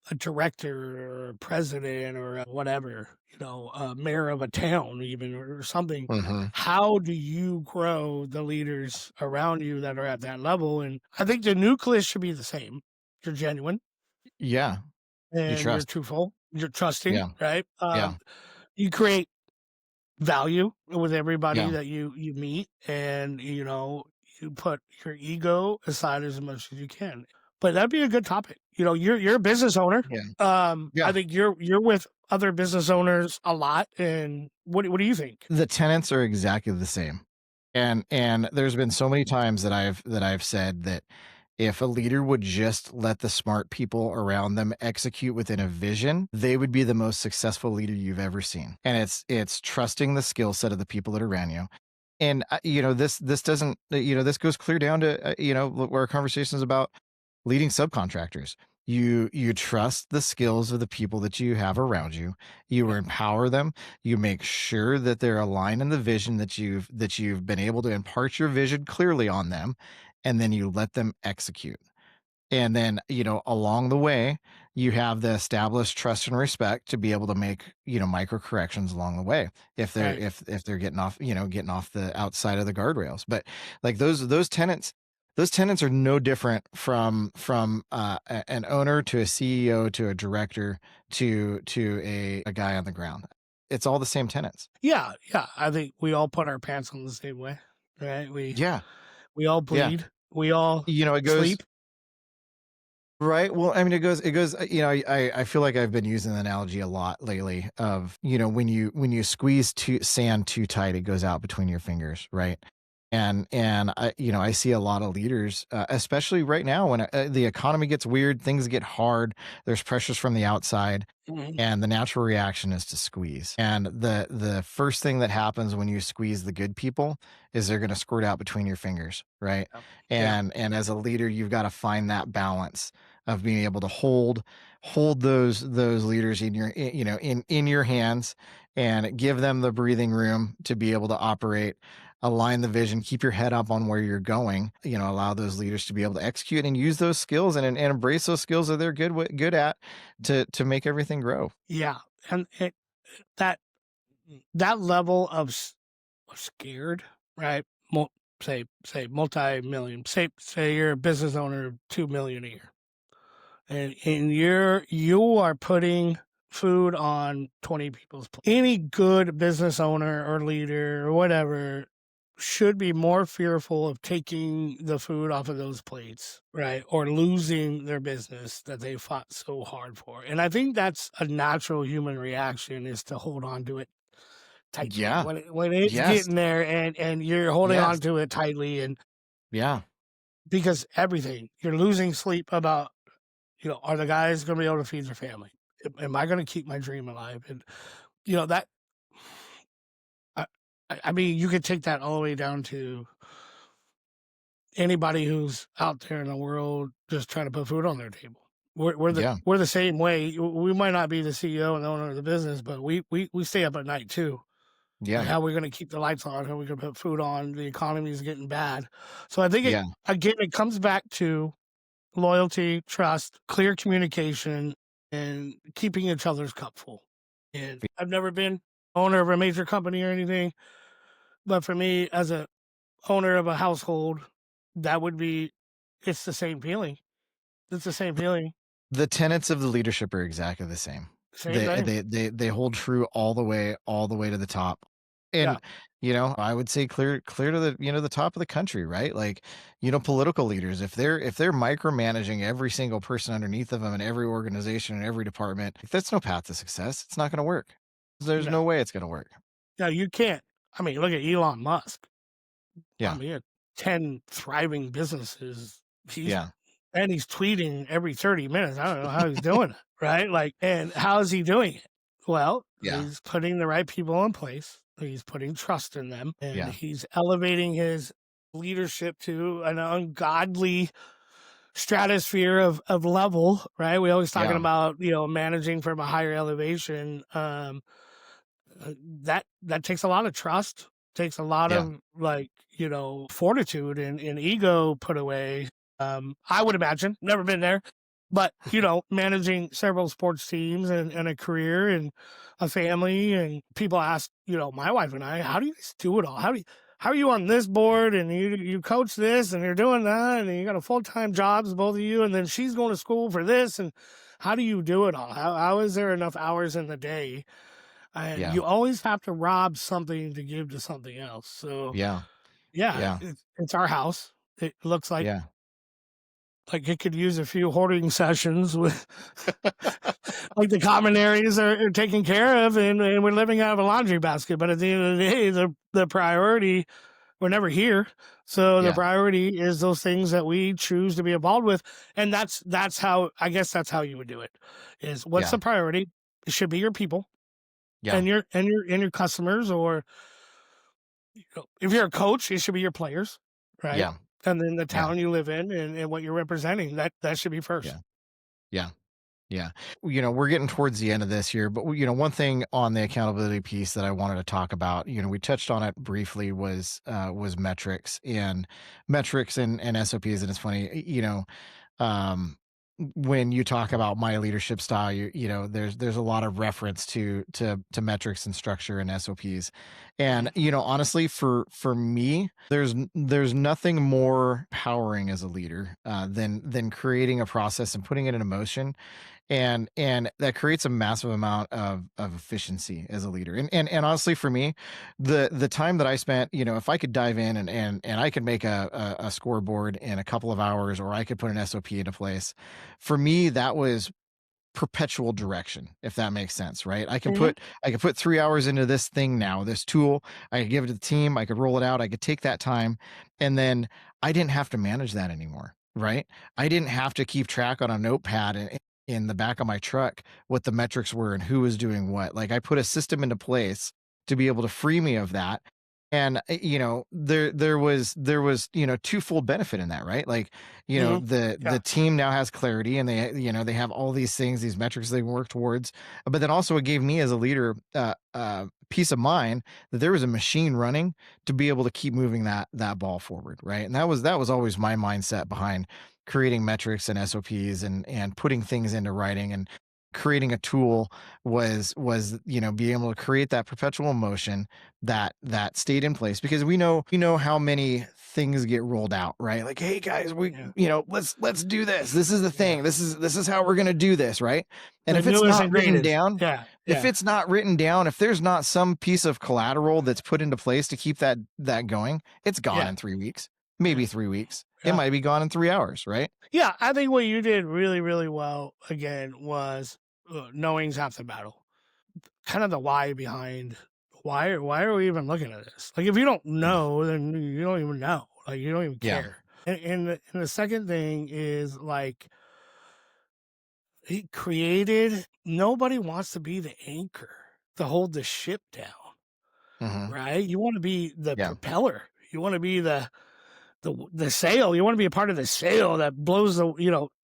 a director or a president or a whatever, a mayor of a town, even or something, Hmm. how do you grow the leaders around you that are at that level? And I think the nucleus should be the same. You're genuine Yeah. You and you're trust. truthful, you're trusting, Yeah. right? Yeah. You create value with everybody Yeah. that you meet, and you put your ego aside as much as you can. But that'd be a good topic. You're a business owner. Yeah. I Yeah. think you're with other business owners a lot. And what do you think? The tenants are exactly the same. And there's been so many times that I've said that if a leader would just let the smart people around them execute within a vision, they would be the most successful leader you've ever seen. And it's trusting the skill set of the people that are around you. And this doesn't this goes clear down to where our conversation is about leading subcontractors. You trust the skills of the people that you have around you. You Yeah, empower them. You make sure that they're aligned in the vision that you've been able to impart your vision clearly on them, and then you let them execute. And then, along the way, you have the established trust and respect to be able to make, micro corrections along the way if they're right. if they're getting off the outside of the guardrails. But like those tenants are no different from an owner to a CEO to a director to a guy on the ground. It's all the same tenants. Yeah, yeah. I think we all put our pants on the same way, right? Yeah. We all Yeah. bleed. We all It goes. sleep. Right. Well, I mean, it goes, I feel like I've been using the analogy a lot lately of, when you squeeze sand too tight, it goes out between your fingers. Right. And I see a lot of leaders, especially right now when the economy gets weird, things get hard, there's pressures from the outside. Mhm. And the natural reaction is to squeeze. And the first thing that happens when you squeeze the good people is they're going to squirt out between your fingers, right? Yeah. Yeah. And as a leader, you've got to find that balance of being able to hold those leaders in your hands and give them the breathing room to be able to operate, align the vision, keep your head up on where you're going, allow those leaders to be able to execute and use those skills and embrace those skills that they're good at to make everything grow. Yeah. And that that level of scared, right? Say multi-million. Say you're a business owner of 2 million a year, and you are putting food on 20 people's plate. Any good business owner or leader or whatever should be more fearful of taking the food off of those plates, right? Or losing their business that they fought so hard for. And I think that's a natural human reaction, is to hold on to it tightly Yeah. when it's Yes. getting there, and you're holding Yes. on to it tightly. And Yeah. because everything, you're losing sleep about, are the guys going to be able to feed their family? Am I going to keep my dream alive? And that I, I mean, you could take that all the way down to anybody who's out there in the world just trying to put food on their table. Yeah. We're the same way. We might not be the CEO and the owner of the business, but we stay up at night too. Like, Yeah. how are we going to keep the lights on? How are we going to put food on? The economy is getting bad. So I think Yeah. it comes back to loyalty, trust, clear communication, and keeping each other's cup full. And I've never been owner of a major company or anything, but for me, as a owner of a household, that would be, it's the same feeling. It's the same feeling. The tenets of the leadership are exactly the same. Same They thing. they they hold true all the way to the top. Yeah. And I would say clear to the top of the country, right? Like, political leaders, if they're micromanaging every single person underneath of them in every organization and every department, if that's no path to success. It's not going to work. There's No, no way it's going to work. no, you can't. I mean, look at Elon Musk. I Yeah. mean, he had 10 thriving businesses. He's Yeah. and he's tweeting every 30 minutes. I don't know how he's doing it, right? Like, and how is he doing it? Well, Yeah. he's putting the right people in place. He's putting trust in them, and Yeah. he's elevating his leadership to an ungodly stratosphere of level, right? We always talking Yeah. about, managing from a higher elevation. That takes a lot of trust, takes a lot Yeah. of fortitude and ego put away. I would imagine, never been there, but managing several sports teams and a career and a family, and people ask, my wife and I, how do you guys do it all? How are you on this board, and you coach this, and you're doing that, and you got a full-time jobs, both of you, and then she's going to school for this, and how do you do it all? How is there enough hours in the day? And Yeah. you always have to rob something to give to something else. So Yeah. yeah, Yeah. it's our house. It looks Yeah. like it could use a few hoarding sessions with like the common areas are taken care of, and we're living out of a laundry basket. But at the end of the day, the priority, we're never here. So the Yeah. priority is those things that we choose to be involved with. And that's how, I guess that's how you would do it, is what's Yeah. the priority? It should be your people Yeah. and your customers, or if you're a coach, it should be your players, right? Yeah. And then the Yeah. town you live in, and what you're representing, that should be first. Yeah. Yeah. Yeah. We're getting towards the end of this here, but one thing on the accountability piece that I wanted to talk about, we touched on it briefly, was metrics and SOPs. And it's funny, um, when you talk about my leadership style, there's a lot of reference to metrics and structure and SOPs. And, Mhm. honestly, for me, there's nothing more powering as a leader, than creating a process and putting it in motion, and that creates a massive amount of efficiency as a leader. And honestly, for me, the time that I spent, if I could dive in and I could make a scoreboard in a couple of hours, or I could put an SOP into place, for me that was perpetual direction, if that makes sense, right? Mhm. I could put 3 hours into this thing now, this tool. I could give it to the team, I could roll it out, I could take that time, and then I didn't have to manage that anymore, right? I didn't have to keep track on a notepad in the back of my truck what the metrics were and who was doing what. Like, I put a system into place to be able to free me of that. And there was twofold benefit in that, right? Like, Mhm. the Yeah. team now has clarity, and they have all these things, these metrics they can work towards. But then also it gave me as a leader peace of mind that there was a machine running to be able to keep moving that ball forward, right? And that was always my mindset behind creating metrics and SOPs and putting things into writing and creating a tool, was being able to create that perpetual motion that stayed in place, because we know how many things get rolled out, right? Like, hey guys, Yeah. let's do this. This is the Yeah. thing. This is how we're going to do this, right? And The if it's newest not and written greatest. down, Yeah. if Yeah. it's not written down, if there's not some piece of collateral that's put into place to keep that going, it's gone Yeah. in 3 weeks, Yeah. maybe 3 weeks. It Yeah. might be gone in 3 hours, right? Yeah. I think what you did really, really well again was knowing's half the battle. Kind of the why behind why are we even looking at this? Like, if you don't Yeah. know, then you don't even know. Like, you don't even Yeah. care. And the second thing is, like, he created. Nobody wants to be the anchor to hold the ship down, Mhm. right? You want to be the Yeah. propeller. You want to be the sail. You want to be a part of the sail that blows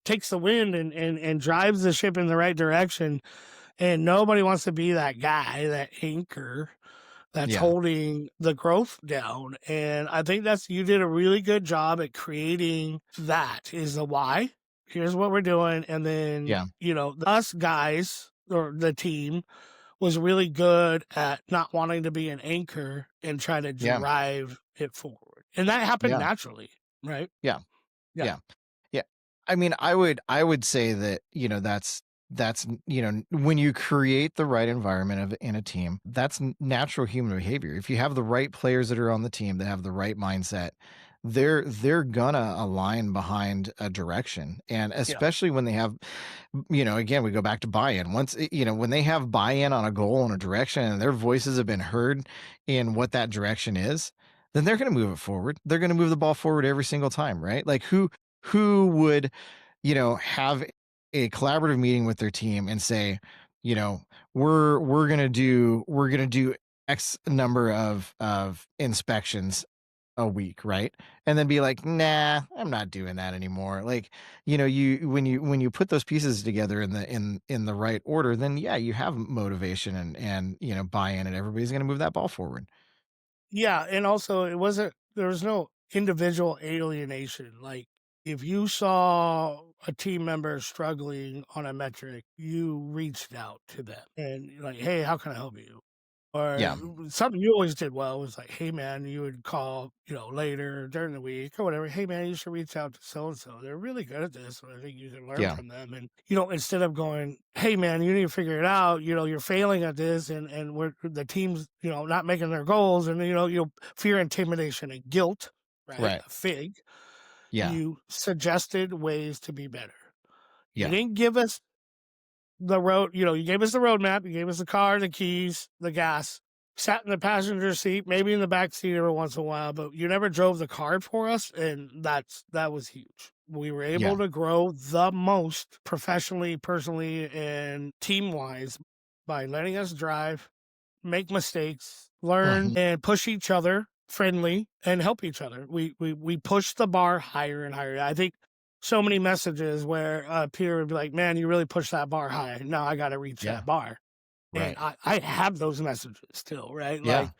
takes the wind and drives the ship in the right direction. And nobody wants to be that guy, that anchor that's Yeah. holding the growth down. And I think you did a really good job at creating that, is the why. Here's what we're doing. And then, Yeah. us guys, or the team, was really good at not wanting to be an anchor and try to Yeah. drive it forward. And that happened Yeah. naturally, right? Yeah. Yeah. Yeah. Yeah. I mean, I would say that, that's when you create the right environment in a team, that's natural human behavior. If you have the right players that are on the team that have the right mindset, they're gonna align behind a direction. And Yeah. especially when they have, again, we go back to buy-in. When they have buy-in on a goal and a direction and their voices have been heard in what that direction is, then they're going to move it forward. They're going to move the ball forward every single time, right? Like who would, have a collaborative meeting with their team and say, you know, we're going to do X number of inspections a week, right? And then be like, nah, I'm not doing that anymore. Like, when you put those pieces together in the right order, then yeah, you have motivation and buy-in, and everybody's going to move that ball forward. Yeah, and also there was no individual alienation. Like if you saw a team member struggling on a metric, you reached out to them and you're like, "Hey, how can I help you?" Or Yeah, something you always did well was like, "Hey, man," you would call, later during the week or whatever. "Hey, man, you should reach out to so and so. They're really good at this. And I think you can learn yeah, from them." And instead of going, "Hey, man, you need to figure it out. You're failing at this, and we're the team's not making their goals, and fear, intimidation, and guilt, right? right, A fig." yeah, You suggested ways to be better. You yeah, didn't give us the road, you gave us the roadmap, you gave us the car, the keys, the gas, sat in the passenger seat, maybe in the back seat every once in a while, but you never drove the car for us, and that was huge. We were yeah, able to grow the most professionally, personally, and team wise by letting us drive, make mistakes, learn, mhm, and push each other friendly and help each other. We push the bar higher and higher. I think so many messages where Peter would be like, "Man, you really pushed that bar high. Now I got to reach yeah, that bar." And right, I have those messages still, right? yeah, Like,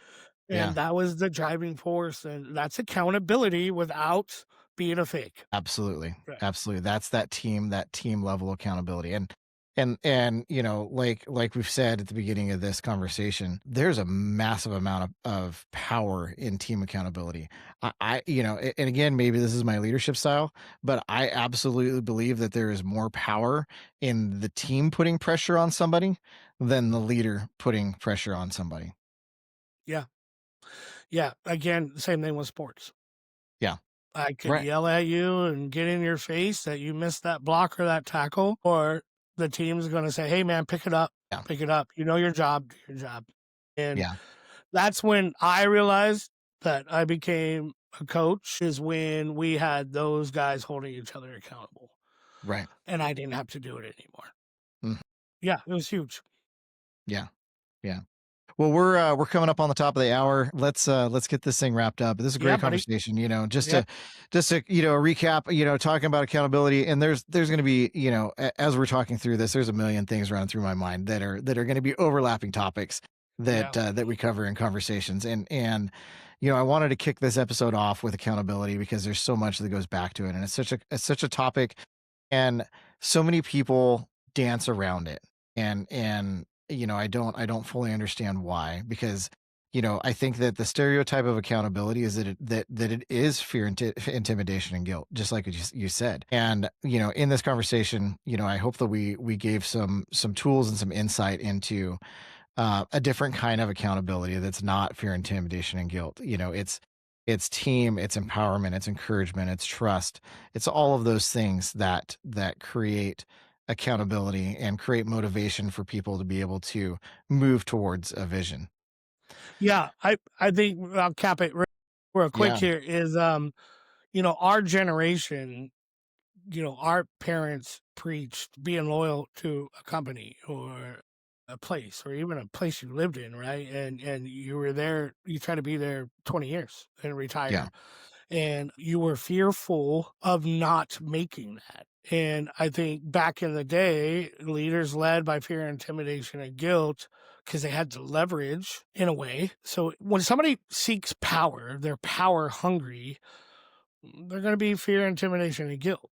and yeah. that was the driving force, and that's accountability without being a fake. Absolutely. Right. Absolutely. That's that team level accountability. And like we've said at the beginning of this conversation, there's a massive amount of power in team accountability. And again, maybe this is my leadership style, but I absolutely believe that there is more power in the team putting pressure on somebody than the leader putting pressure on somebody. Yeah. Yeah. Again, same thing with sports. Yeah. I could Right. yell at you and get in your face that you missed that block or that tackle, or the team's going to say, "Hey, man, pick it up, Yeah. pick it up. You know your job, do your job." And Yeah. that's when I realized that I became a coach, is when we had those guys holding each other accountable Right. and I didn't have to do it anymore. Mhm. Yeah, it was huge. Yeah. Yeah. Well, we're coming up on the top of the hour. Let's get this thing wrapped up. This is a Yeah, great buddy. conversation. Just Yeah, to recap. Talking about accountability, and there's going to be as we're talking through this, there's a million things running through my mind that are going to be overlapping topics yeah, that we cover in conversations. And I wanted to kick this episode off with accountability because there's so much that goes back to it, and it's such a topic, and so many people dance around it, and I don't fully understand why, because I think that the stereotype of accountability is that it is fear, intimidation, and guilt, just like you said. And in this conversation, I hope that we gave some tools and some insight into a different kind of accountability that's not fear, intimidation, and guilt. It's team, it's empowerment, it's encouragement, it's trust. It's all of those things that create accountability and create motivation for people to be able to move towards a vision. yeah. I think I'll cap it real quick Yeah, here. Is our generation, our parents preached being loyal to a company or a place or even a place you lived in, right? And you were there, you try to be there 20 years and yeah, retire. And you were fearful of not making that. And I think back in the day, leaders led by fear, intimidation, and guilt because they had to leverage in a way. So when somebody seeks power, they're power hungry, they're going to be fear, intimidation, and guilt.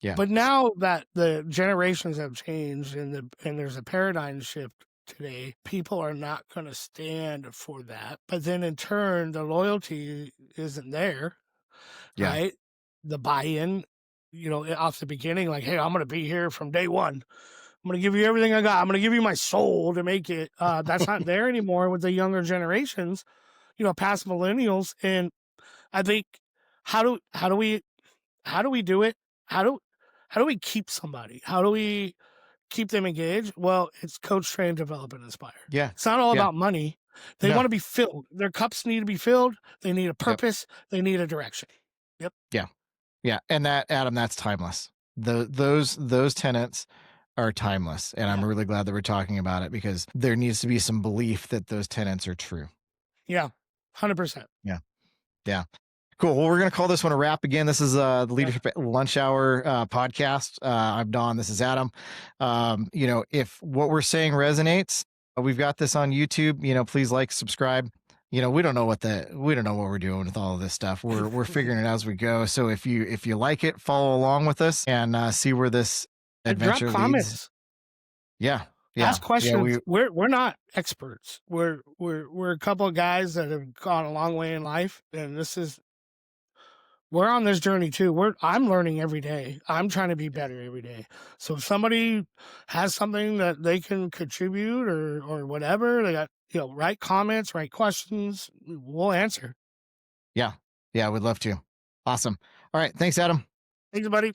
yeah, But now that the generations have changed and there's a paradigm shift today, people are not going to stand for that. But then in turn, the loyalty isn't there, yeah, right? The buy-in, off the beginning, like, "Hey, I'm going to be here from day one. I'm going to give you everything I got. I'm going to give you my soul to make it." That's not there anymore with the younger generations, past millennials. And I think how do we do it? How do how do we keep somebody? How do we keep them engaged? Well, it's coach, train, develop, and inspire. Yeah. It's not all Yeah. about money. They No. want to be filled. Their cups need to be filled. They need a Yep. purpose. They need a direction. Yep. Yeah. Yeah. And that, Adam, that's timeless. Those tenets are timeless. And I'm Yeah. really glad that we're talking about it, because there needs to be some belief that those tenets are true. Yeah. 100%. Yeah. Yeah. Cool. Well, we're going to call this one a wrap. Again, this is the Yeah. Leadership Lunch Hour podcast. I'm Don. This is Adam. If what we're saying resonates, we've got this on YouTube. Please like, subscribe. We don't know what we're doing with all of this stuff. We're figuring it out as we go. So if you like it, follow along with us and see where this And drop adventure leads. comments. Yeah. Yeah. Ask questions. We're not experts. We're a couple of guys that have gone a long way in life, and we're on this journey too. I'm learning every day. I'm trying to be better every day. So if somebody has something that they can contribute or whatever, they got, write comments, write questions, we'll answer. Yeah. Yeah. We'd love to. Awesome. All right. Thanks, Adam. Thanks, buddy.